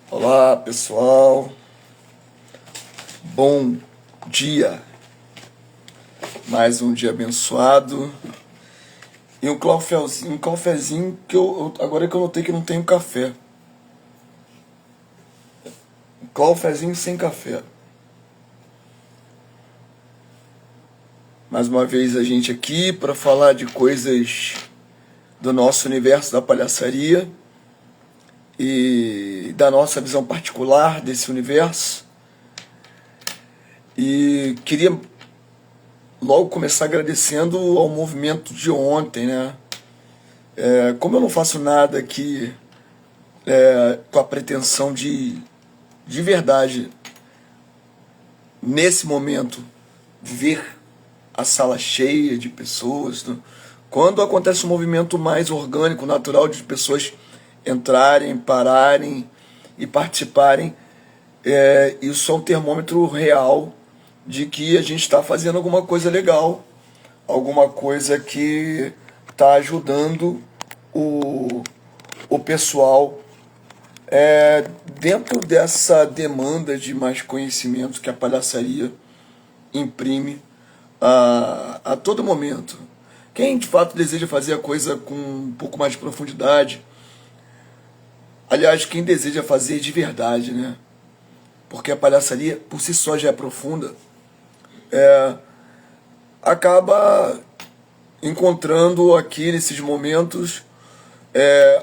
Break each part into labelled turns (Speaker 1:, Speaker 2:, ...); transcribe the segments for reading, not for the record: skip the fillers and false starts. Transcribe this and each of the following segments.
Speaker 1: Olá pessoal, bom dia, mais um dia abençoado e um cafezinho que agora que eu notei que não tenho café, um cafezinho sem café. Mais uma vez a gente aqui para falar de coisas do nosso universo da palhaçaria e da nossa visão particular desse universo. E queria logo começar agradecendo ao movimento de ontem, né? Como eu não faço nada aqui com a pretensão de verdade, nesse momento, ver a sala cheia de pessoas, né? Quando acontece um movimento mais orgânico, natural, de pessoas entrarem, pararem e participarem, isso é um termômetro real de que a gente está fazendo alguma coisa legal, alguma coisa que está ajudando o pessoal dentro dessa demanda de mais conhecimento que a palhaçaria imprime a todo momento. Quem de fato deseja fazer a coisa com um pouco mais de profundidade, aliás, quem deseja fazer de verdade, né? Porque a palhaçaria por si só já é profunda, acaba encontrando aqui nesses momentos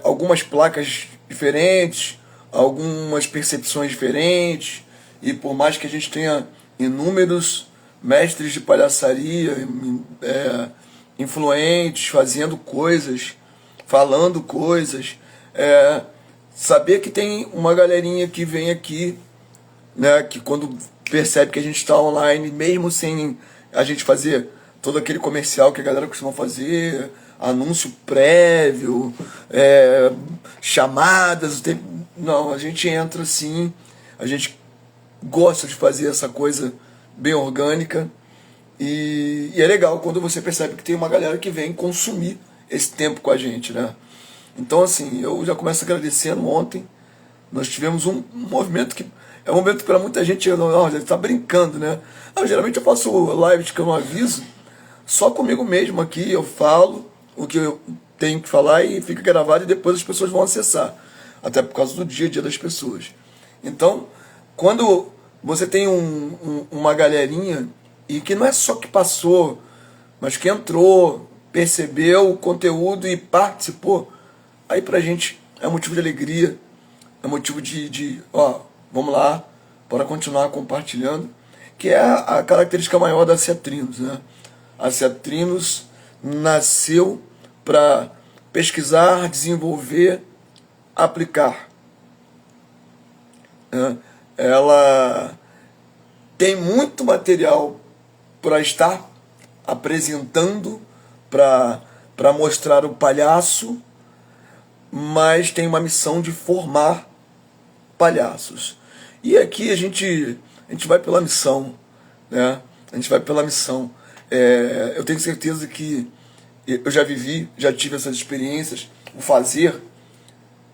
Speaker 1: algumas placas diferentes, algumas percepções diferentes, e por mais que a gente tenha inúmeros mestres de palhaçaria influentes, fazendo coisas, falando coisas, saber que tem uma galerinha que vem aqui, né, que quando percebe que a gente está online, mesmo sem a gente fazer todo aquele comercial que a galera costuma fazer, anúncio prévio, chamadas, não, a gente entra assim, a gente gosta de fazer essa coisa bem orgânica e é legal quando você percebe que tem uma galera que vem consumir esse tempo com a gente, né? Então assim, eu já começo agradecendo. Ontem nós tivemos um movimento que é um momento para muita gente, não, ele está brincando, né? Geralmente eu faço lives que eu não aviso, só comigo mesmo aqui, eu falo o que eu tenho que falar e fica gravado e depois as pessoas vão acessar, até por causa do dia a dia das pessoas. Então, quando você tem uma galerinha, e que não é só que passou, mas que entrou, percebeu o conteúdo e participou, aí pra gente é motivo de alegria, é motivo vamos lá, bora continuar compartilhando, que é a característica maior da Ceatrinos, né? A Ceatrinos nasceu para pesquisar, desenvolver, aplicar, né? Ela tem muito material para estar apresentando, para mostrar o palhaço, mas tem uma missão de formar palhaços. E aqui a gente vai pela missão, né? A gente vai pela missão. Eu tenho certeza que eu já tive essas experiências. O fazer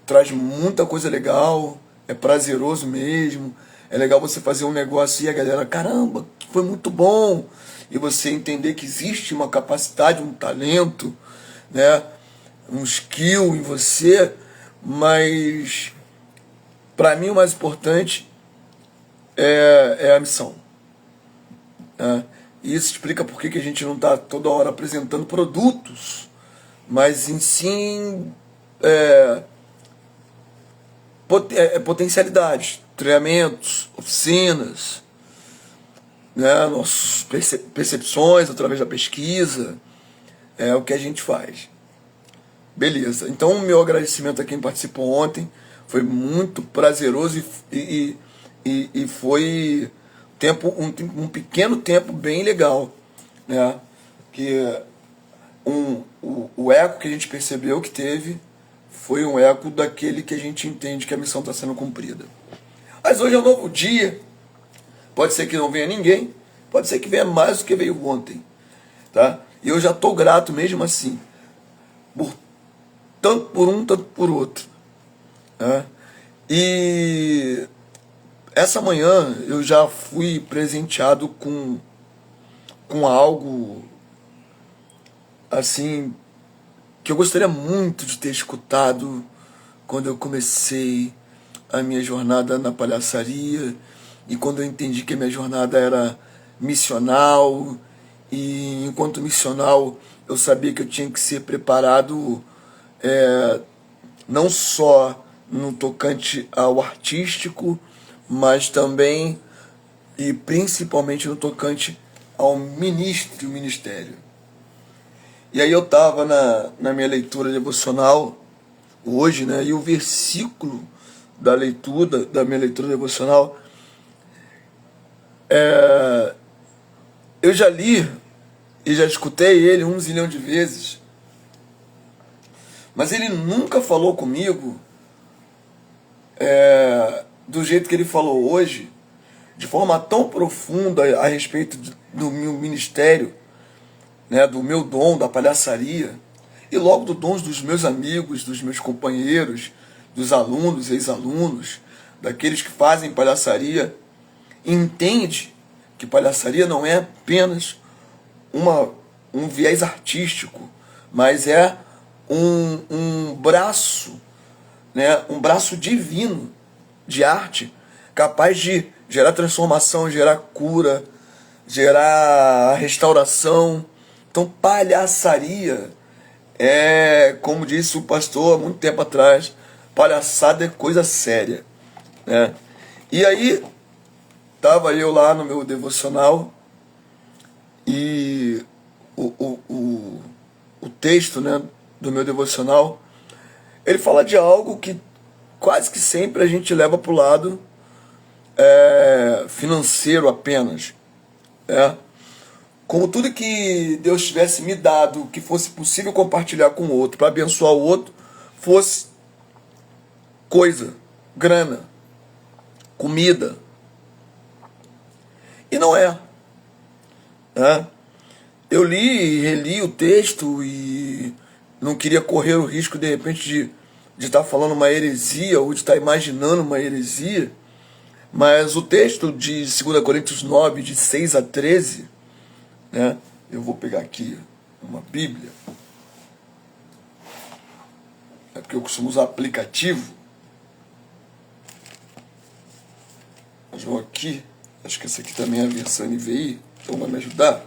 Speaker 1: traz muita coisa legal, é prazeroso mesmo. É legal você fazer um negócio e a galera, caramba, foi muito bom. E você entender que existe uma capacidade, um talento, né? Um skill em você, mas para mim o mais importante é a missão, né? E isso explica por que a gente não está toda hora apresentando produtos, mas em sim potencialidades, treinamentos, oficinas, né? Nossas percepções através da pesquisa, é o que a gente faz. Beleza, então o meu agradecimento a quem participou ontem, foi muito prazeroso e foi um pequeno tempo bem legal, né? Que o eco que a gente percebeu que teve foi um eco daquele que a gente entende que a missão está sendo cumprida. Mas hoje é um novo dia, pode ser que não venha ninguém, pode ser que venha mais do que veio ontem, tá? E eu já estou grato mesmo assim, tanto por um, tanto por outro, né? E essa manhã eu já fui presenteado com algo assim que eu gostaria muito de ter escutado quando eu comecei a minha jornada na palhaçaria e quando eu entendi que a minha jornada era missional, e enquanto missional eu sabia que eu tinha que ser preparado, não só no tocante ao artístico, mas também e principalmente no tocante ao ministério. E aí eu estava na minha leitura devocional hoje, né? E o versículo da leitura, da minha leitura devocional, eu já li e já escutei ele 1 zilhão de vezes, mas ele nunca falou comigo do jeito que ele falou hoje, de forma tão profunda a respeito do meu ministério, né, do meu dom, da palhaçaria, e logo do dom dos meus amigos, dos meus companheiros, dos alunos, ex-alunos, daqueles que fazem palhaçaria. Entende que palhaçaria não é apenas um viés artístico, mas é um braço, né, um braço divino de arte, capaz de gerar transformação, gerar cura, gerar restauração. Então, palhaçaria como disse o pastor há muito tempo atrás, palhaçada é coisa séria, né? E aí, estava eu lá no meu devocional e o texto, né, do meu devocional, ele fala de algo que quase que sempre a gente leva para o lado financeiro apenas, né? Como tudo que Deus tivesse me dado, que fosse possível compartilhar com o outro, para abençoar o outro, fosse coisa, grana, comida. E não é, né? Eu li e reli o texto e não queria correr o risco, de repente, de estar falando uma heresia ou de estar imaginando uma heresia, mas o texto de 2 Coríntios 9, de 6 a 13, né? Eu vou pegar aqui uma Bíblia, é porque eu costumo usar aplicativo, mas vou aqui, acho que essa aqui também é a versão NVI, então vai me ajudar.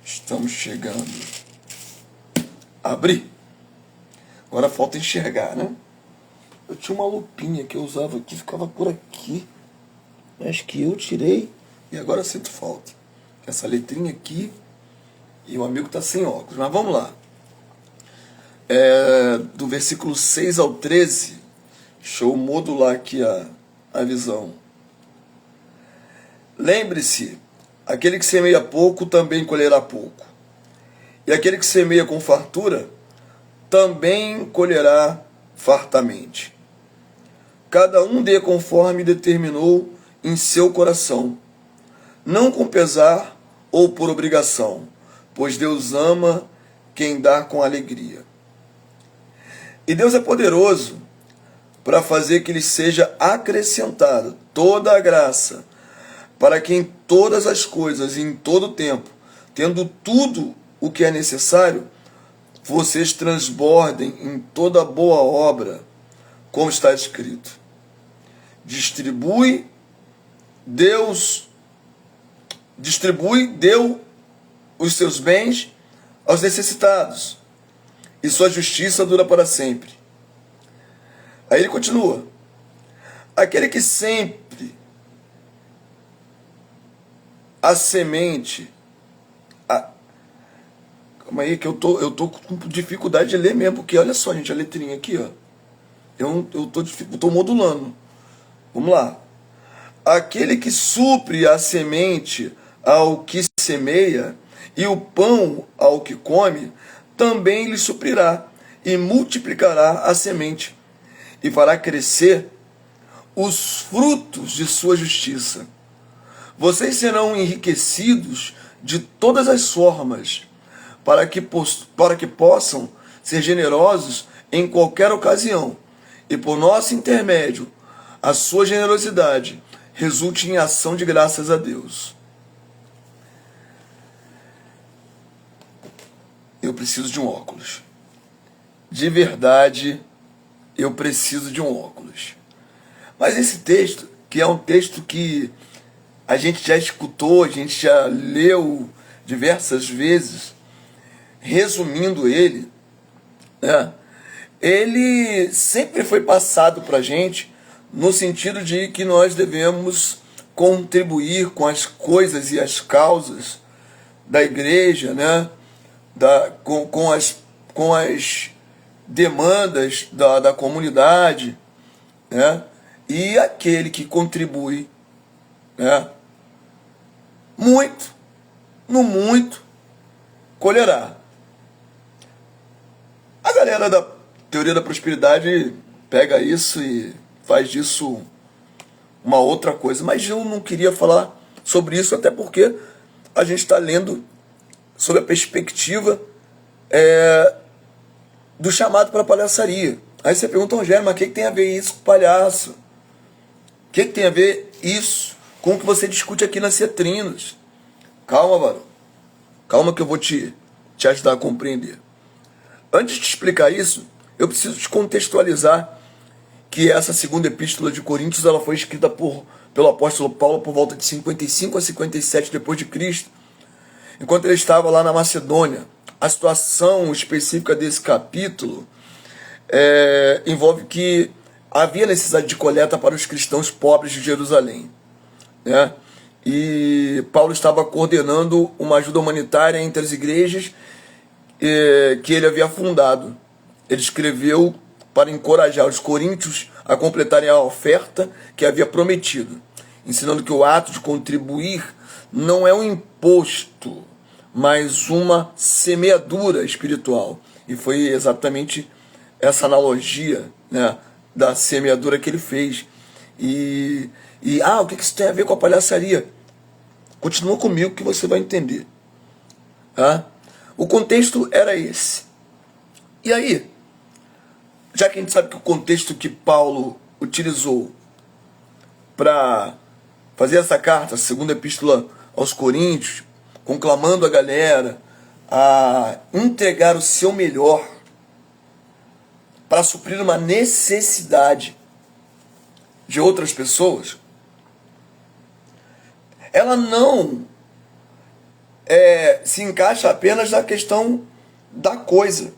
Speaker 1: Estamos chegando. Abrir. Agora falta enxergar, né? Eu tinha uma lupinha que eu usava aqui, ficava por aqui. Mas que eu tirei e agora sinto falta. Essa letrinha aqui e o amigo está sem óculos. Mas vamos lá. Do versículo 6 ao 13. Deixa eu modular aqui a visão. Lembre-se, aquele que semeia pouco também colherá pouco. E aquele que semeia com fartura também colherá fartamente. Cada um dê conforme determinou em seu coração, não com pesar ou por obrigação, pois Deus ama quem dá com alegria. E Deus é poderoso para fazer que lhe seja acrescentada toda a graça, para que em todas as coisas e em todo o tempo, tendo tudo o que é necessário, vocês transbordem em toda boa obra, como está escrito. Deu os seus bens aos necessitados, e sua justiça dura para sempre. Aí ele continua. Aquele que sempre a semente... Calma aí que eu tô com dificuldade de ler mesmo, porque olha só, gente, a letrinha aqui, ó. Eu tô modulando. Vamos lá. Aquele que supre a semente ao que semeia e o pão ao que come, também lhe suprirá e multiplicará a semente e fará crescer os frutos de sua justiça. Vocês serão enriquecidos de todas as formas, para que possam ser generosos em qualquer ocasião, e por nosso intermédio, a sua generosidade resulte em ação de graças a Deus. Eu preciso de um óculos. De verdade, eu preciso de um óculos. Mas esse texto, que é um texto que a gente já escutou, a gente já leu diversas vezes, resumindo ele, né, ele sempre foi passado para a gente no sentido de que nós devemos contribuir com as coisas e as causas da igreja, né, com as demandas da comunidade, né, e aquele que contribui, né, muito, no muito, colherá. A galera da teoria da prosperidade pega isso e faz disso uma outra coisa, mas eu não queria falar sobre isso, até porque a gente está lendo sobre a perspectiva do chamado para a palhaçaria. Aí você pergunta, Rogério, mas o que tem a ver isso com palhaço? O que tem a ver isso com o que você discute aqui nas Cetrinas? Calma, varão. Calma que eu vou te ajudar a compreender. Antes de te explicar isso, eu preciso te contextualizar que essa segunda epístola de Coríntios ela foi escrita pelo apóstolo Paulo por volta de 55 a 57 depois de Cristo, enquanto ele estava lá na Macedônia. A situação específica desse capítulo envolve que havia necessidade de coleta para os cristãos pobres de Jerusalém, né? E Paulo estava coordenando uma ajuda humanitária entre as igrejas que ele havia fundado. Ele escreveu para encorajar os coríntios a completarem a oferta que havia prometido, ensinando que o ato de contribuir não é um imposto, mas uma semeadura espiritual. E foi exatamente essa analogia, né, da semeadura que ele fez. O que isso tem a ver com a palhaçaria? Continua comigo que você vai entender. Tá? O contexto era esse. E aí, já que a gente sabe que o contexto que Paulo utilizou para fazer essa carta, a segunda epístola aos Coríntios, conclamando a galera a entregar o seu melhor para suprir uma necessidade de outras pessoas, ela não se encaixa apenas na questão da coisa.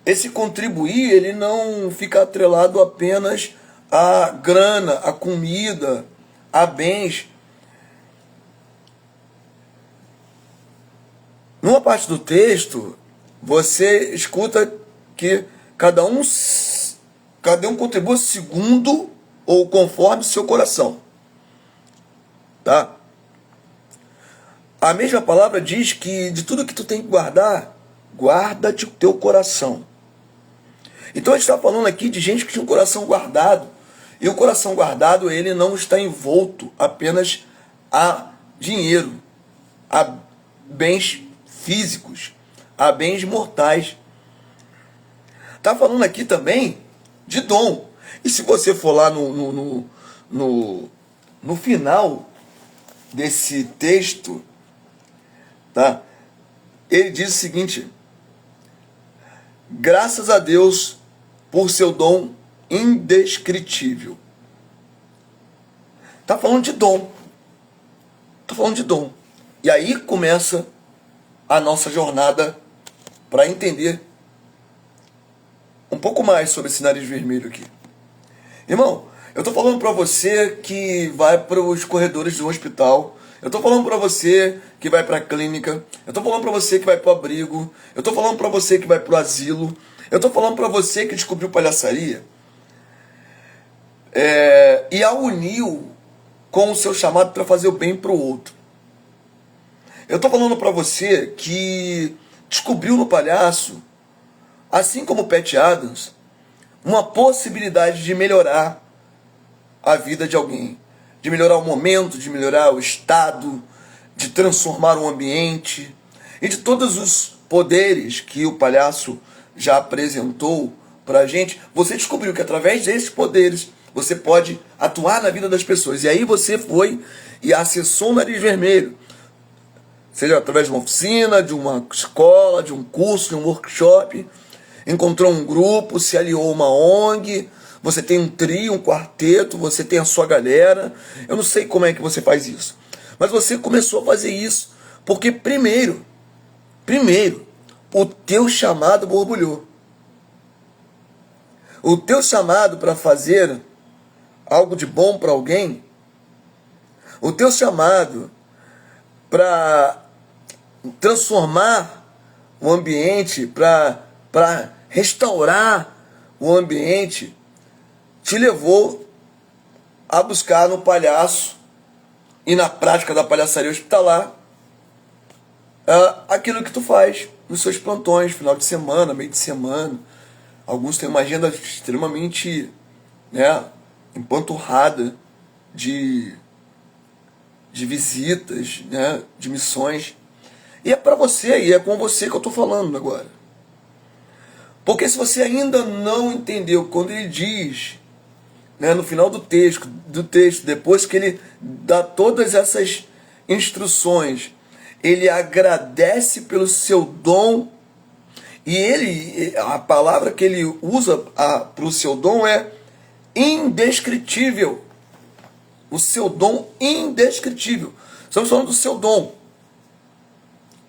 Speaker 1: Esse contribuir, ele não fica atrelado apenas à grana, à comida, a bens. Numa parte do texto, você escuta que cada um contribua segundo ou conforme seu coração. Tá? A mesma palavra diz que de tudo que tu tem que guardar, guarda-te o teu coração. Então a gente está falando aqui de gente que tinha um coração guardado. E o coração guardado, ele não está envolto apenas a dinheiro, a bens físicos, a bens mortais. Está falando aqui também de dom. E se você for lá no final desse texto, tá? Ele diz o seguinte: graças a Deus por seu dom indescritível. Está falando de dom. Está falando de dom. E aí começa a nossa jornada para entender um pouco mais sobre esse nariz vermelho aqui. Irmão, eu estou falando para você que vai para os corredores do hospital. Eu estou falando para você que vai para a clínica. Eu estou falando para você que vai para o abrigo. Eu estou falando para você que vai para o asilo. Eu estou falando para você que descobriu palhaçaria e a uniu com o seu chamado para fazer o bem para o outro. Eu estou falando para você que descobriu no palhaço, assim como Pat Adams, uma possibilidade de melhorar a vida de alguém, de melhorar o momento, de melhorar o estado, de transformar o ambiente e de todos os poderes que o palhaço já apresentou pra gente. Você descobriu que através desses poderes você pode atuar na vida das pessoas. E aí você foi e acessou o Nariz Vermelho, seja através de uma oficina, de uma escola, de um curso, de um workshop, encontrou um grupo, se aliou a uma ONG, você tem um trio, um quarteto, você tem a sua galera. Eu não sei como é que você faz isso, mas você começou a fazer isso porque primeiro, o teu chamado borbulhou. O teu chamado para fazer algo de bom para alguém, o teu chamado para transformar o ambiente, para restaurar o ambiente, te levou a buscar no palhaço e na prática da palhaçaria hospitalar aquilo que tu faz nos seus plantões, final de semana, meio de semana. Alguns têm uma agenda extremamente, né, empanturrada de visitas, né, de missões. E é para você, e é com você que eu estou falando agora. Porque se você ainda não entendeu quando ele diz, né, no final do texto, depois que ele dá todas essas instruções, ele agradece pelo seu dom, e a palavra que ele usa para o seu dom é indescritível. O seu dom indescritível. Estamos falando do seu dom.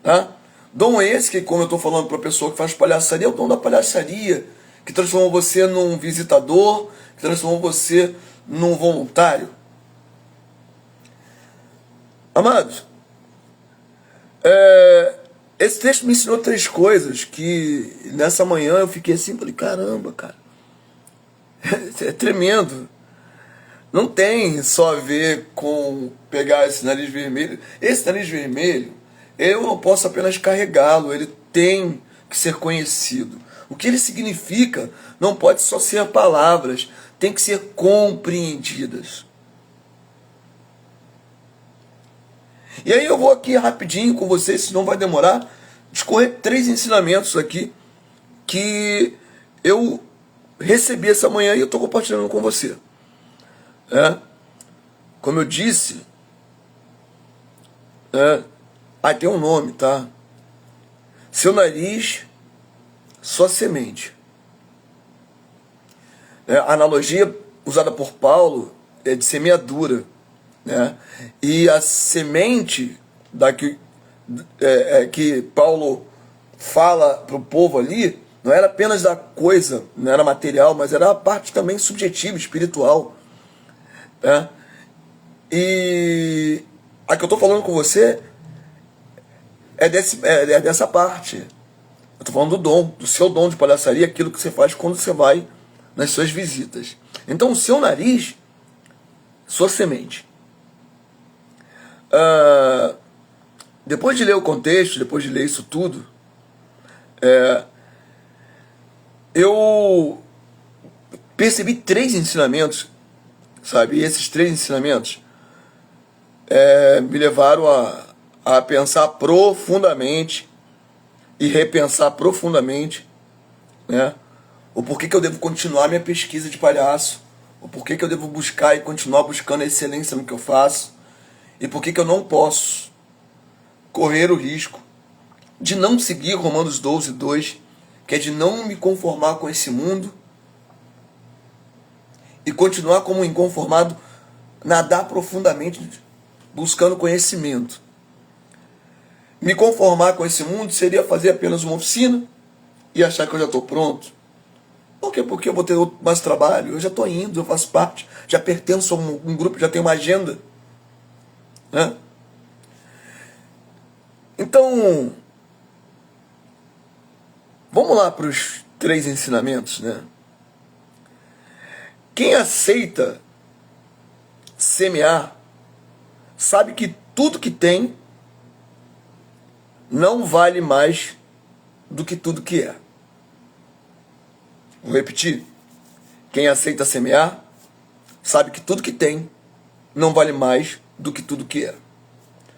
Speaker 1: Tá? Dom esse que, como eu estou falando para a pessoa que faz palhaçaria, é o dom da palhaçaria, que transformou você num visitador, que transformou você num voluntário. Amados, esse texto me ensinou 3 coisas que nessa manhã eu fiquei assim, falei, caramba, cara, é tremendo. Não tem só a ver com pegar esse nariz vermelho. Esse nariz vermelho, eu não posso apenas carregá-lo, ele tem que ser conhecido. O que ele significa não pode só ser palavras, tem que ser compreendidas. E aí eu vou aqui rapidinho com vocês, senão vai demorar, discorrer 3 ensinamentos aqui que eu recebi essa manhã e eu estou compartilhando com você. Como eu disse, tem um nome, tá? Seu nariz, sua semente. A analogia usada por Paulo é de semeadura, né? E a semente que Paulo fala para o povo ali não era apenas da coisa, não era material, mas era a parte também subjetiva, espiritual. E a que eu estou falando com você é dessa parte. Eu estou falando do dom, do seu dom de palhaçaria, aquilo que você faz quando você vai nas suas visitas. Então o seu nariz, sua semente. Depois de ler o contexto, depois de ler isso tudo, eu percebi 3 ensinamentos, sabe? E esses 3 ensinamentos me levaram a pensar profundamente e repensar profundamente, né? O porquê que eu devo continuar minha pesquisa de palhaço, o porquê que eu devo buscar e continuar buscando a excelência no que eu faço, e porquê que eu não posso correr o risco de não seguir Romanos 12:2, que é de não me conformar com esse mundo e continuar como inconformado, nadar profundamente buscando conhecimento. Me conformar com esse mundo seria fazer apenas uma oficina e achar que eu já estou pronto. Por quê? Porque eu vou ter mais trabalho, eu já estou indo, eu faço parte, já pertenço a um grupo, já tenho uma agenda. Né? Então, vamos lá para os 3 ensinamentos, né? Quem aceita semear, sabe que tudo que tem não vale mais do que tudo que é. Vou repetir. Quem aceita semear, sabe que tudo que tem não vale mais do que tudo que é.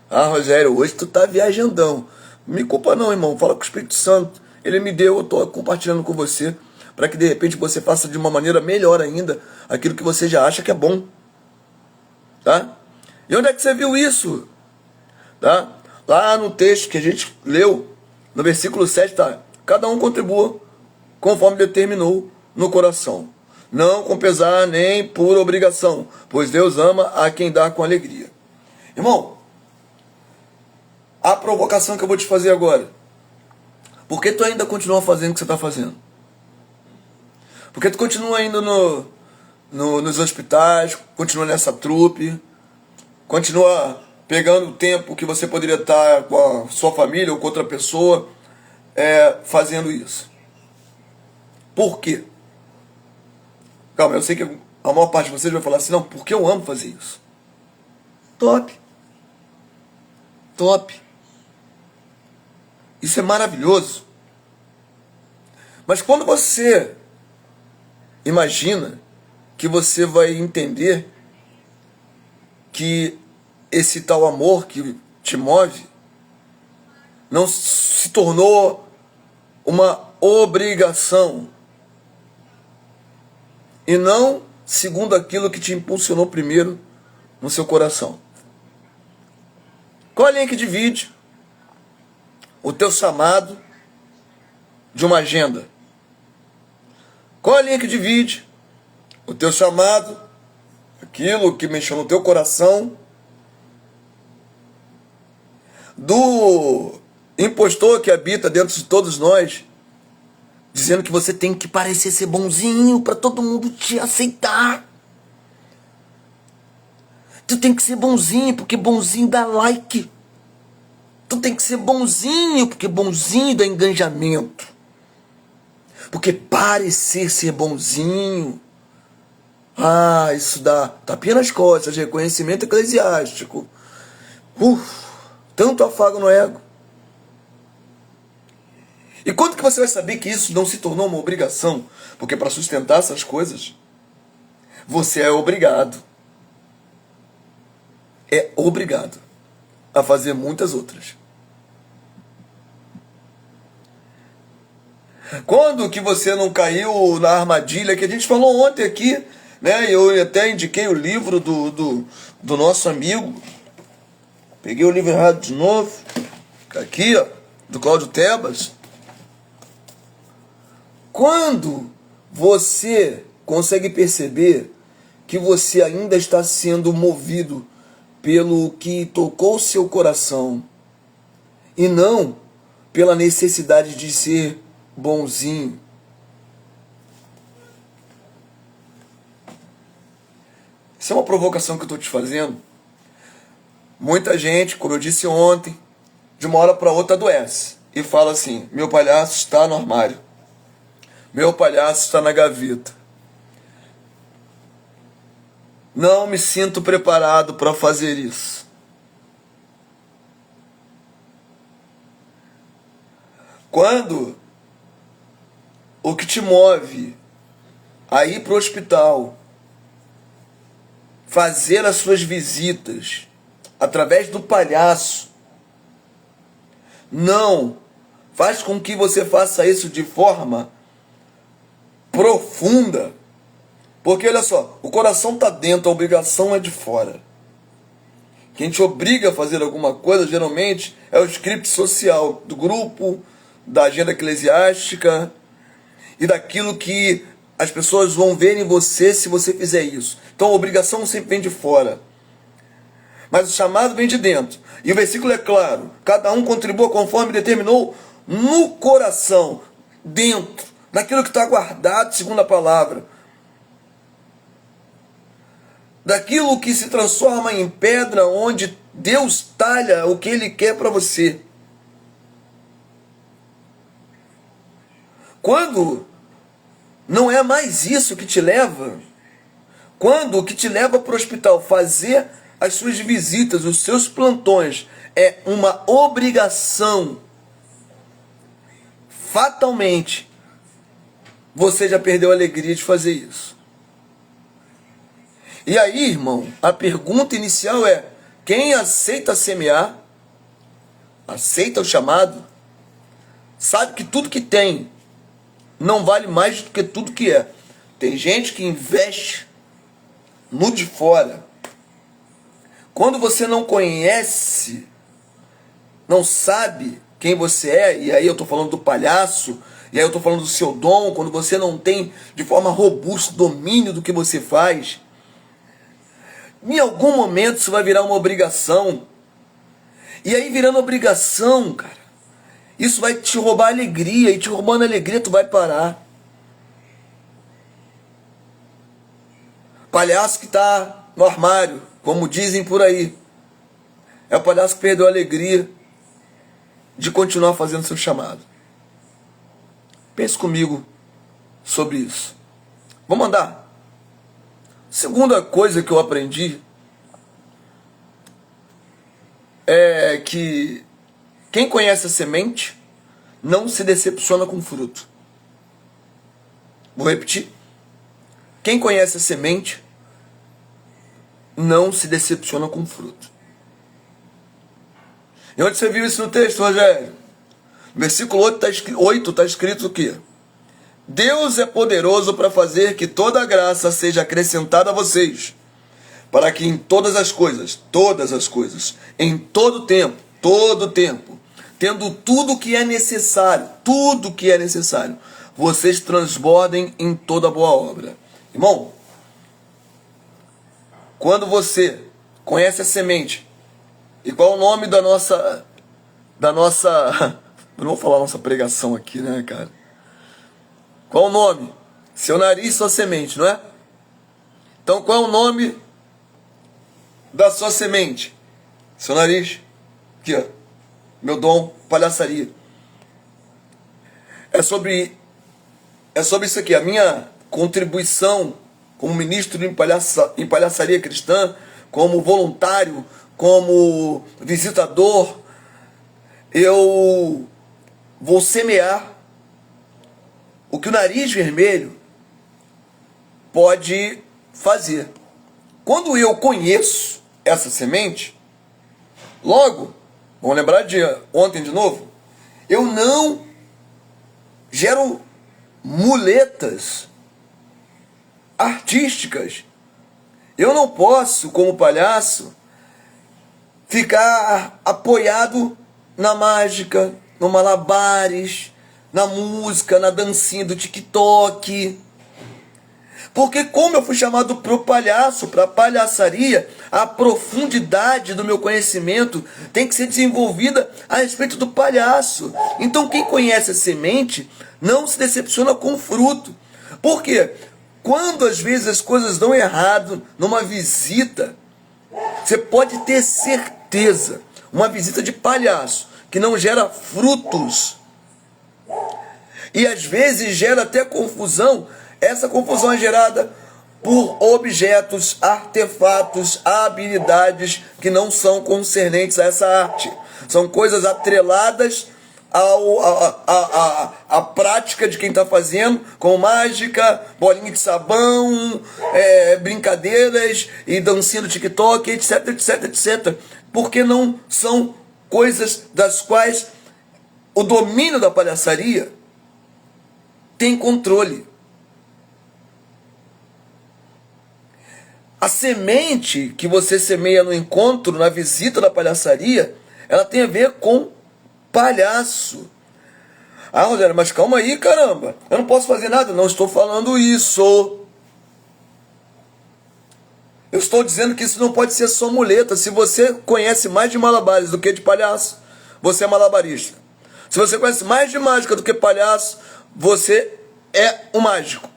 Speaker 1: Ah, Rogério, hoje tu tá viajandão. Não me culpa não, irmão. Fala com o Espírito Santo. Ele me deu, eu tô compartilhando com você, para que de repente você faça de uma maneira melhor ainda aquilo que você já acha que é bom. Tá? E onde é que você viu isso? Tá? Lá no texto que a gente leu, no versículo 7, tá? Cada um contribua conforme determinou no coração, não com pesar nem por obrigação, pois Deus ama a quem dá com alegria. Irmão, a provocação que eu vou te fazer agora, por que tu ainda continua fazendo o que você está fazendo? Por que tu continua indo nos hospitais, continua nessa trupe, continua pegando o tempo que você poderia estar com a sua família ou com outra pessoa, fazendo isso? Por quê? Calma, eu sei que a maior parte de vocês vai falar assim, não, porque eu amo fazer isso. Top. Top. Isso é maravilhoso. Mas quando você imagina que você vai entender que esse tal amor que te move não se tornou uma obrigação e não segundo aquilo que te impulsionou primeiro no seu coração. Qual a linha que divide o teu chamado de uma agenda? Qual a linha que divide o teu chamado, aquilo que mexeu no teu coração, do impostor que habita dentro de todos nós, dizendo que você tem que parecer ser bonzinho para todo mundo te aceitar. Tu tem que ser bonzinho porque bonzinho dá like. Tu tem que ser bonzinho porque bonzinho dá engajamento. Porque parecer ser bonzinho, isso dá tapinha nas costas, reconhecimento eclesiástico. Tanto afago no ego. E quando que você vai saber que isso não se tornou uma obrigação? Porque para sustentar essas coisas, você é obrigado. É obrigado a fazer muitas outras. Quando que você não caiu na armadilha que a gente falou ontem aqui, né? Eu até indiquei o livro do nosso amigo. Peguei o livro errado de novo. Aqui, ó, do Cláudio Tebas. Quando você consegue perceber que você ainda está sendo movido pelo que tocou o seu coração e não pela necessidade de ser bonzinho. Isso é uma provocação que eu estou te fazendo. Muita gente, como eu disse ontem, de uma hora para outra adoece e fala assim: meu palhaço está no armário, meu palhaço está na gaveta, não me sinto preparado para fazer isso. Quando o que te move a ir para o hospital, fazer as suas visitas através do palhaço, não faz com que você faça isso de forma profunda. Porque olha só, o coração está dentro, a obrigação é de fora. Quem te obriga a fazer alguma coisa, geralmente, é o script social do grupo, da agenda eclesiástica e daquilo que as pessoas vão ver em você se você fizer isso. Então a obrigação sempre vem de fora. Mas o chamado vem de dentro. E o versículo é claro: cada um contribua conforme determinou no coração, dentro, naquilo que está guardado segundo a palavra. Daquilo que se transforma em pedra, onde Deus talha o que Ele quer para você. Quando não é mais isso que te leva, quando o que te leva para o hospital, fazer as suas visitas, os seus plantões, é uma obrigação, fatalmente, você já perdeu a alegria de fazer isso. E aí, irmão, a pergunta inicial é: quem aceita semear, aceita o chamado, sabe que tudo que tem não vale mais do que tudo que é. Tem gente que investe no de fora. Quando você não conhece, não sabe quem você é, e aí eu estou falando do palhaço, e aí eu estou falando do seu dom, quando você não tem de forma robusta domínio do que você faz, em algum momento isso vai virar uma obrigação. E aí virando obrigação, cara, isso vai te roubar a alegria, e te roubando a alegria tu vai parar. Palhaço que está no armário, como dizem por aí, é o palhaço que perdeu a alegria de continuar fazendo seu chamado. Pense comigo sobre isso. Vamos andar. Segunda coisa que eu aprendi é que quem conhece a semente não se decepciona com o fruto. Vou repetir. Quem conhece a semente não se decepciona com o fruto. E onde você viu isso no texto, Rogério? No versículo 8 está escrito o quê? Deus é poderoso para fazer que toda a graça seja acrescentada a vocês, para que em todas as coisas, em todo tempo, tendo tudo que é necessário, vocês transbordem em toda boa obra. Irmão, quando você conhece a semente, e qual é o nome da nossa, eu não vou falar nossa pregação aqui, né, cara? Qual o nome? Seu nariz, sua semente, não é? Então qual é o nome da sua semente? Seu nariz. Aqui, ó. Meu dom, palhaçaria. É sobre isso aqui. A minha contribuição como ministro em palhaçaria cristã, como voluntário, como visitador, eu vou semear o que o nariz vermelho pode fazer. Quando eu conheço essa semente, logo, vamos lembrar de ontem de novo, eu não gero muletas artísticas. Eu não posso, como palhaço, ficar apoiado na mágica, no malabares, na música, na dancinha do TikTok. Porque como eu fui chamado pro palhaço, pra palhaçaria, a profundidade do meu conhecimento tem que ser desenvolvida a respeito do palhaço. Então quem conhece a semente não se decepciona com o fruto. Por quê? Quando às vezes as coisas dão errado numa visita, você pode ter certeza, uma visita de palhaço que não gera frutos, e às vezes gera até confusão. Essa confusão é gerada por objetos, artefatos, habilidades que não são concernentes a essa arte. São coisas atreladas à prática de quem está fazendo, como mágica, bolinha de sabão, brincadeiras e dancinha do TikTok, etc, etc, etc. Porque não são coisas das quais o domínio da palhaçaria tem controle. A semente que você semeia no encontro, na visita da palhaçaria, ela tem a ver com palhaço. Ah, Rogério, mas calma aí, caramba. Eu não posso fazer nada. Não estou falando isso. Eu estou dizendo que isso não pode ser só muleta. Se você conhece mais de malabares do que de palhaço, você é malabarista. Se você conhece mais de mágica do que palhaço, você é um mágico.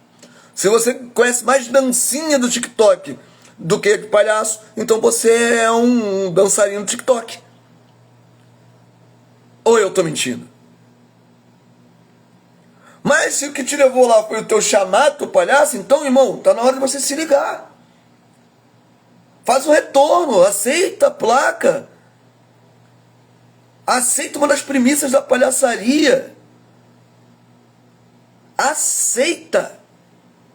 Speaker 1: Se você conhece mais de dancinha do TikTok do que de palhaço, então você é um dançarino do TikTok. Ou eu estou mentindo? Mas se o que te levou lá foi o teu chamado, teu palhaço, então, irmão, está na hora de você se ligar. Faz um retorno, aceita a placa. Aceita uma das premissas da palhaçaria. Aceita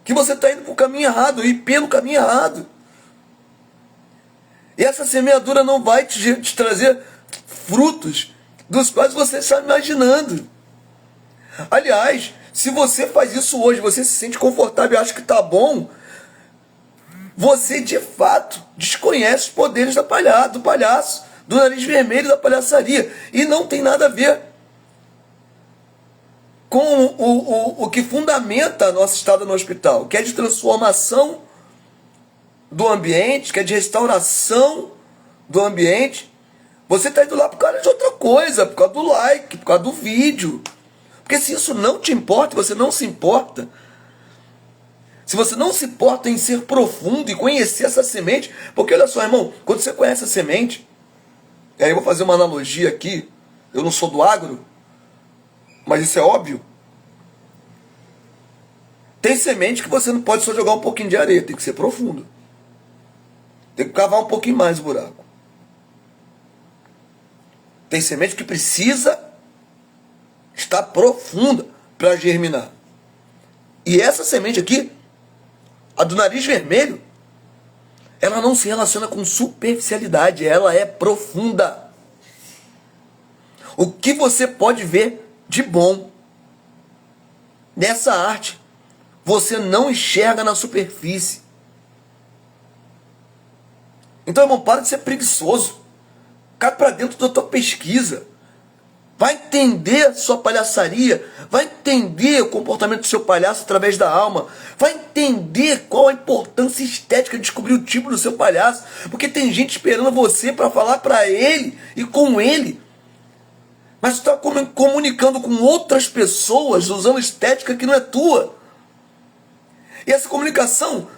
Speaker 1: que você está indo para o caminho errado e pelo caminho errado. E essa semeadura não vai te trazer frutos dos quais você está imaginando. Aliás, se você faz isso hoje, você se sente confortável e acha que está bom, você de fato desconhece os poderes do palhaço, do nariz vermelho, da palhaçaria. E não tem nada a ver com o que fundamenta a nossa estada no hospital, que é de transformação do ambiente, que é de restauração do ambiente. Você está indo lá por causa de outra coisa, por causa do like, por causa do vídeo. Porque se isso não te importa, você não se importa, se você não se importa em ser profundo e conhecer essa semente, porque olha só, irmão, quando você conhece a semente, e aí eu vou fazer uma analogia aqui, eu não sou do agro, mas isso é óbvio. Tem semente que você não pode só jogar um pouquinho de areia, tem que ser profundo. Tem que cavar um pouquinho mais o buraco. Tem semente que precisa estar profunda para germinar. E essa semente aqui, a do nariz vermelho, ela não se relaciona com superficialidade, ela é profunda. O que você pode ver de bom nessa arte, você não enxerga na superfície. Então, irmão, para de ser preguiçoso. Cai para dentro da tua pesquisa. Vai entender a sua palhaçaria. Vai entender o comportamento do seu palhaço através da alma. Vai entender qual a importância estética de descobrir o tipo do seu palhaço. Porque tem gente esperando você para falar para ele e com ele. Mas você está comunicando com outras pessoas usando estética que não é tua. E essa comunicação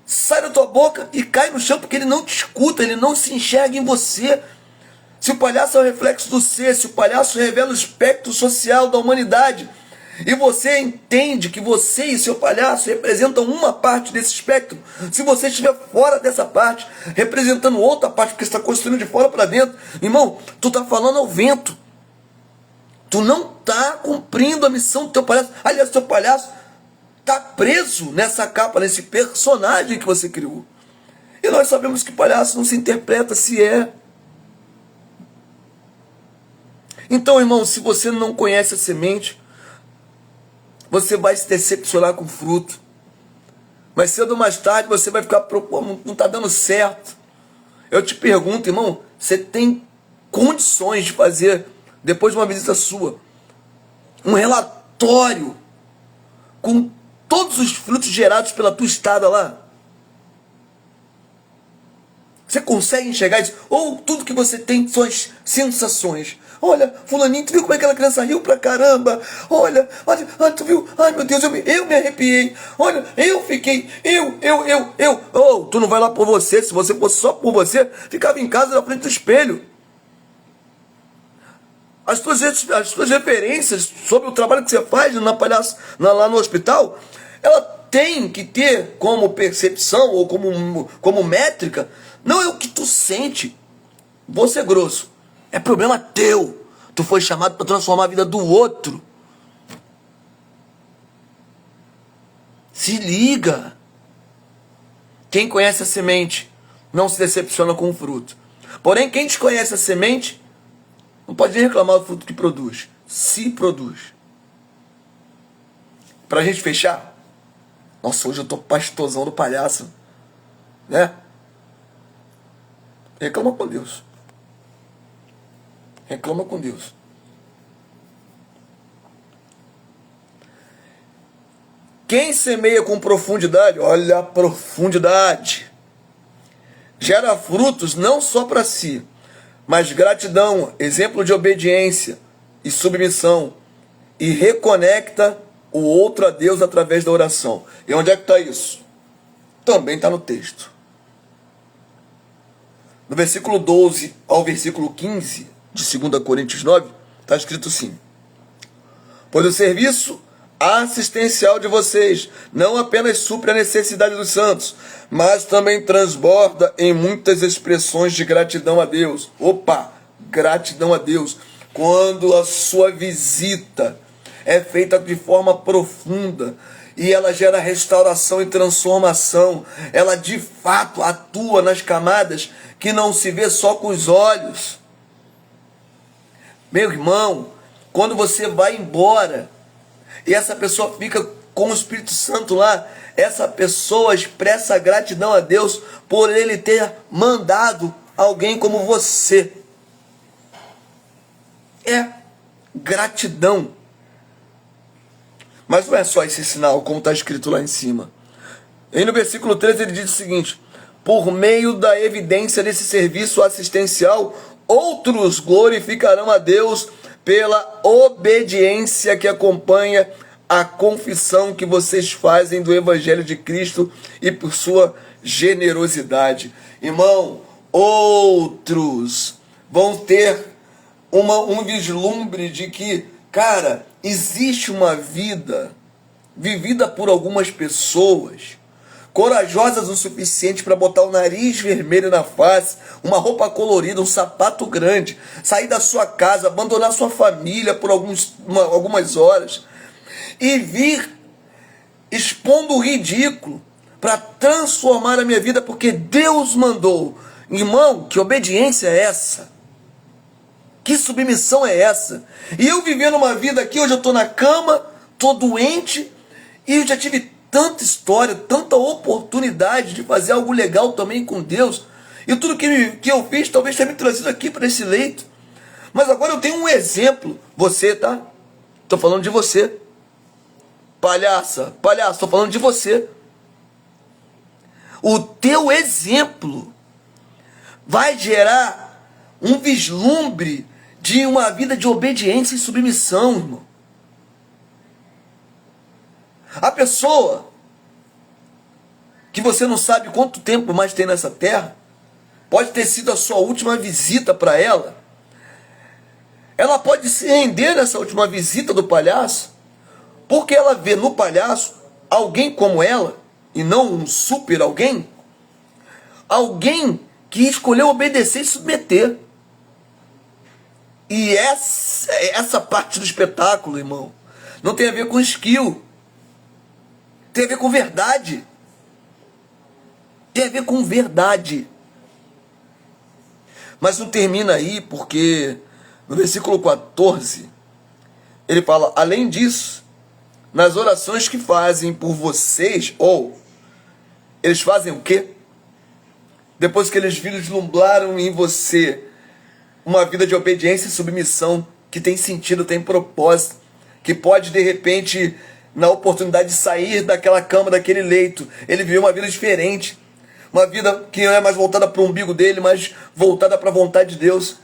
Speaker 1: sai da tua boca e cai no chão porque ele não te escuta, ele não se enxerga em você. Se o palhaço é o reflexo do ser, se o palhaço revela o espectro social da humanidade, e você entende que você e seu palhaço representam uma parte desse espectro, se você estiver fora dessa parte, representando outra parte, porque você está construindo de fora para dentro, irmão, tu está falando ao vento. Tu não está cumprindo a missão do teu palhaço. Aliás, o teu palhaço está preso nessa capa, nesse personagem que você criou. E nós sabemos que palhaço não se interpreta, se é. Então, irmão, se você não conhece a semente, você vai se decepcionar com o fruto. Mais cedo ou mais tarde você vai ficar preocupado, não está dando certo. Eu te pergunto, irmão, você tem condições de fazer, depois de uma visita sua, um relatório com todos os frutos gerados pela tua estada lá? Você consegue enxergar isso? Ou tudo que você tem são as sensações? Olha, fulaninho, tu viu como é que aquela criança riu pra caramba? Olha, tu viu? Ai, meu Deus, eu me arrepiei. Olha, eu fiquei, Oh, tu não vai lá por você. Se você fosse só por você, ficava em casa na frente do espelho. As tuas referências sobre o trabalho que você faz lá no hospital, ela tem que ter como percepção ou como métrica, não é o que tu sente. Vou ser grosso. É problema teu. Tu foi chamado para transformar a vida do outro. Se liga. Quem conhece a semente não se decepciona com o fruto. Porém, quem desconhece a semente não pode nem reclamar do fruto que produz. Se produz. Pra gente fechar. Nossa, hoje eu tô pastorzão do palhaço. Né? Reclama com Deus. Reclama com Deus. Quem semeia com profundidade, olha a profundidade, gera frutos não só para si, mas gratidão, exemplo de obediência e submissão, e reconecta o outro a Deus através da oração. E onde é que está isso? Também está no texto. No versículo 12 ao versículo 15 de 2 Coríntios 9, está escrito assim: pois o serviço assistencial de vocês não apenas supre a necessidade dos santos, mas também transborda em muitas expressões de gratidão a Deus. Opa, gratidão a Deus. Quando a sua visita é feita de forma profunda e ela gera restauração e transformação. Ela de fato atua nas camadas que não se vê só com os olhos. Meu irmão, quando você vai embora e essa pessoa fica com o Espírito Santo lá, essa pessoa expressa gratidão a Deus por Ele ter mandado alguém como você. É gratidão. Mas não é só esse sinal, como está escrito lá em cima. E no versículo 13 ele diz o seguinte: por meio da evidência desse serviço assistencial, outros glorificarão a Deus pela obediência que acompanha a confissão que vocês fazem do Evangelho de Cristo e por sua generosidade. Irmão, outros vão ter um vislumbre de que, cara, existe uma vida vivida por algumas pessoas corajosas o suficiente para botar o nariz vermelho na face, uma roupa colorida, um sapato grande, sair da sua casa, abandonar sua família por algumas horas e vir expondo o ridículo para transformar a minha vida, porque Deus mandou. Irmão, que obediência é essa? Que submissão é essa? E eu vivendo uma vida aqui, hoje eu estou na cama, estou doente, e eu já tive tanta história, tanta oportunidade de fazer algo legal também com Deus. E tudo que eu fiz talvez tenha me trazido aqui para esse leito. Mas agora eu tenho um exemplo. Você, tá? Estou falando de você. Palhaço, estou falando de você. O teu exemplo vai gerar um vislumbre de uma vida de obediência e submissão, irmão. A pessoa que você não sabe quanto tempo mais tem nessa terra, pode ter sido a sua última visita para ela. Ela pode se render nessa última visita do palhaço, porque ela vê no palhaço alguém como ela, e não um super alguém, alguém que escolheu obedecer e submeter. E essa parte do espetáculo, irmão, não tem a ver com skill, tem a ver com verdade. Tem a ver com verdade. Mas não termina aí, porque no versículo 14, ele fala: além disso, nas orações que fazem por vocês, ou eles fazem o quê? Depois que eles vislumbraram em você uma vida de obediência e submissão, que tem sentido, tem propósito, que pode de repente, na oportunidade de sair daquela cama, daquele leito, ele viver uma vida diferente, uma vida que não é mais voltada para o umbigo dele, mas voltada para a vontade de Deus.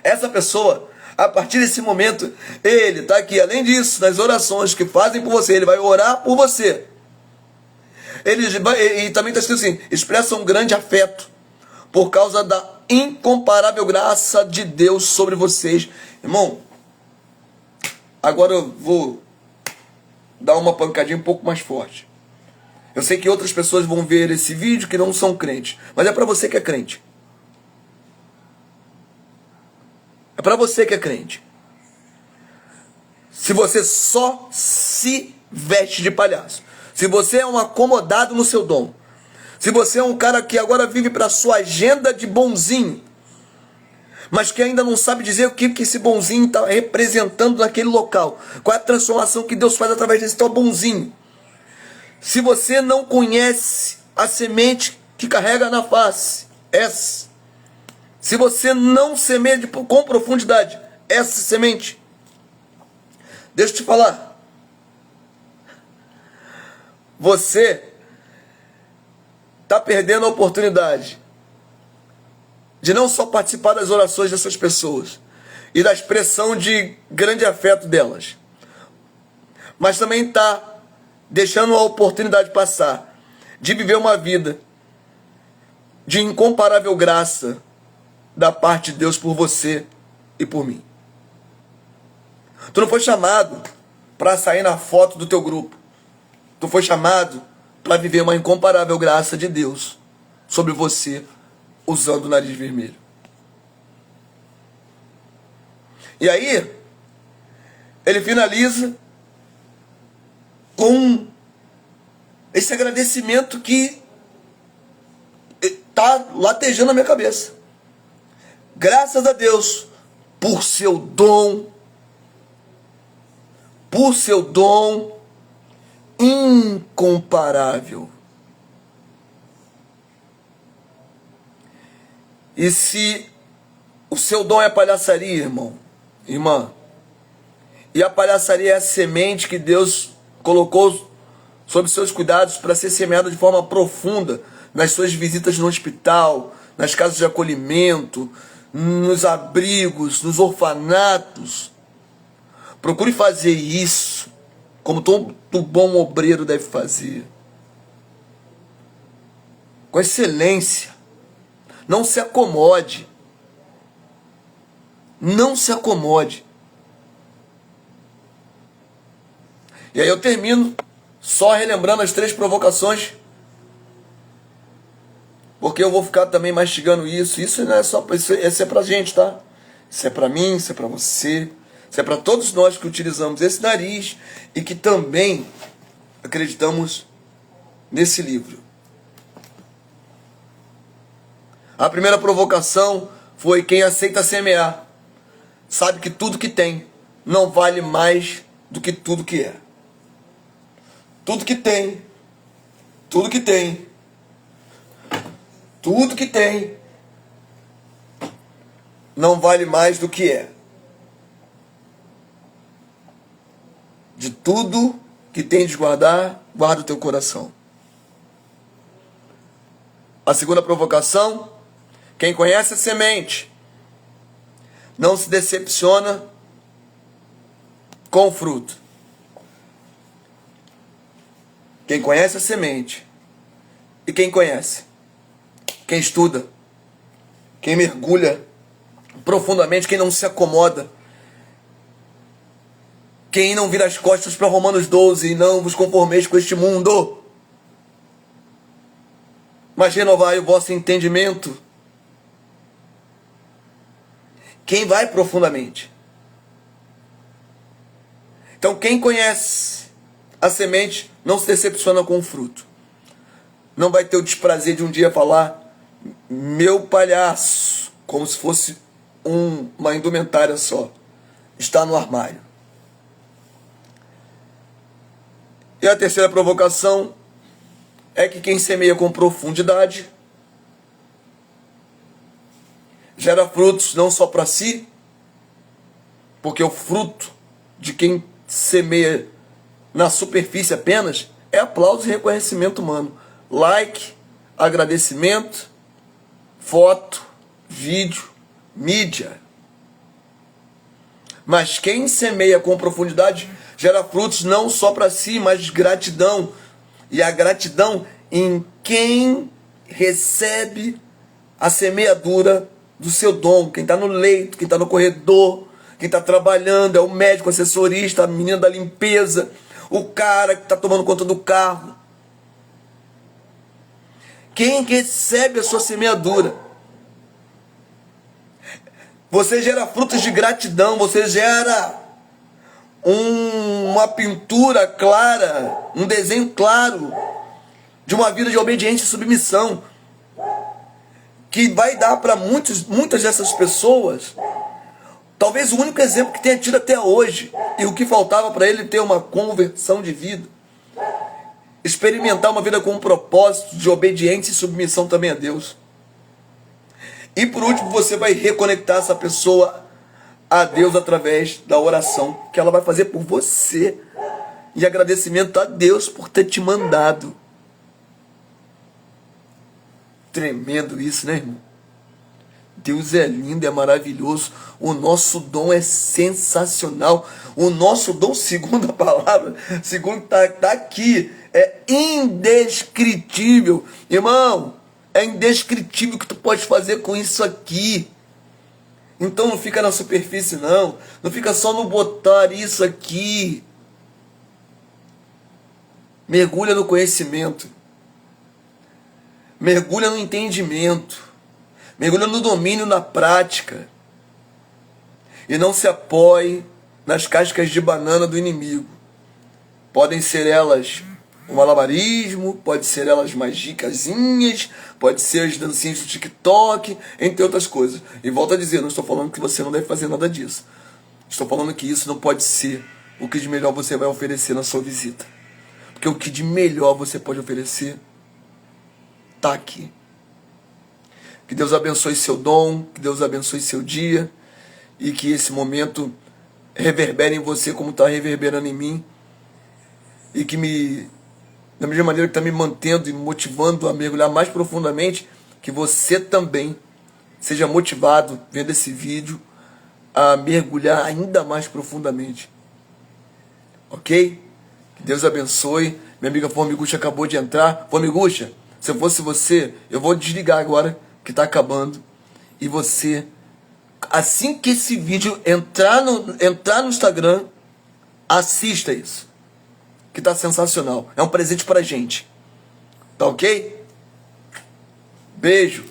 Speaker 1: Essa pessoa, a partir desse momento, ele está aqui, além disso, nas orações que fazem por você, ele vai orar por você. E também está escrito assim: expressa um grande afeto por causa da incomparável graça de Deus sobre vocês. Irmão, agora eu vou dar uma pancadinha um pouco mais forte. Eu sei que outras pessoas vão ver esse vídeo que não são crentes, mas é para você que é crente. É para você que é crente. Se você só se veste de palhaço, se você é um acomodado no seu dom, se você é um cara que agora vive para sua agenda de bonzinho, mas que ainda não sabe dizer o que esse bonzinho está representando naquele local, qual é a transformação que Deus faz através desse tal bonzinho. Se você não conhece a semente que carrega na face, se você não semeia com profundidade essa semente, deixa eu te falar, você está perdendo a oportunidade de não só participar das orações dessas pessoas e da expressão de grande afeto delas, mas também está deixando a oportunidade passar de viver uma vida de incomparável graça da parte de Deus por você e por mim. Tu não foi chamado para sair na foto do teu grupo. Tu foi chamado para viver uma incomparável graça de Deus sobre você, usando o nariz vermelho. E aí, ele finaliza com esse agradecimento que está latejando na minha cabeça. Graças a Deus por seu dom incomparável. E se o seu dom é palhaçaria, irmã, e a palhaçaria é a semente que Deus colocou sob seus cuidados para ser semeada de forma profunda nas suas visitas no hospital, nas casas de acolhimento, nos abrigos, nos orfanatos. Procure fazer isso como todo bom obreiro deve fazer. Com excelência. Não se acomode. Não se acomode. E aí eu termino só relembrando as 3 provocações, porque eu vou ficar também mastigando isso. Isso não é só, isso é pra gente, tá? Isso é pra mim, isso é pra você, isso é pra todos nós que utilizamos esse nariz e que também acreditamos nesse livro. A primeira provocação foi: quem aceita semear sabe que tudo que tem não vale mais do que tudo que é. Tudo que tem não vale mais do que é. De tudo que tem de guardar, guarda o teu coração. A segunda provocação: quem conhece a semente não se decepciona com o fruto. Quem conhece a semente, e quem conhece, quem estuda, quem mergulha profundamente, quem não se acomoda, quem não vira as costas para Romanos 12 e não vos conformeis com este mundo, mas renovai o vosso entendimento. Quem vai profundamente. Então quem conhece a semente não se decepciona com o fruto. Não vai ter o desprazer de um dia falar meu palhaço, como se fosse uma indumentária só. Está no armário. E a terceira provocação é que quem semeia com profundidade gera frutos não só para si, porque o fruto de quem semeia na superfície apenas é aplauso e reconhecimento humano. Like, agradecimento, foto, vídeo, mídia. Mas quem semeia com profundidade gera frutos não só para si, mas gratidão. E a gratidão em quem recebe a semeadura do seu dom. Quem está no leito, quem está no corredor, quem está trabalhando, é o médico, assessorista, a menina da limpeza, o cara que está tomando conta do carro. Quem recebe a sua semeadura. Você gera frutos de gratidão, você gera uma pintura clara, um desenho claro de uma vida de obediência e submissão, que vai dar para muitas dessas pessoas talvez o único exemplo que tenha tido até hoje, e o que faltava para ele ter uma conversão de vida, experimentar uma vida com um propósito de obediência e submissão também a Deus. E por último, você vai reconectar essa pessoa a Deus através da oração que ela vai fazer por você, e agradecimento a Deus por ter te mandado. Tremendo isso, né, irmão? Deus é lindo, é maravilhoso. O nosso dom é sensacional. O nosso dom, segundo a palavra, segundo está aqui, é indescritível. Irmão, é indescritível o que tu pode fazer com isso aqui. Então não fica na superfície, não. Não fica só no botar isso aqui. Mergulha no conhecimento. Mergulha no entendimento. Mergulha no domínio, na prática. E não se apoie nas cascas de banana do inimigo. Podem ser elas o malabarismo, pode ser elas magicazinhas, pode ser as dancinhas do TikTok, entre outras coisas. E volto a dizer, não estou falando que você não deve fazer nada disso. Estou falando que isso não pode ser o que de melhor você vai oferecer na sua visita. Porque o que de melhor você pode oferecer está aqui. Que Deus abençoe seu dom, que Deus abençoe seu dia e que esse momento reverbere em você como está reverberando em mim e que da mesma maneira que está me mantendo e me motivando a mergulhar mais profundamente, que você também seja motivado vendo esse vídeo a mergulhar ainda mais profundamente. Ok? Que Deus abençoe. Minha amiga Formigucha acabou de entrar. Formigucha, se eu fosse você, eu vou desligar agora que está acabando. E você, assim que esse vídeo entrar no Instagram, assista isso. Que está sensacional. É um presente pra gente. Tá ok? Beijo.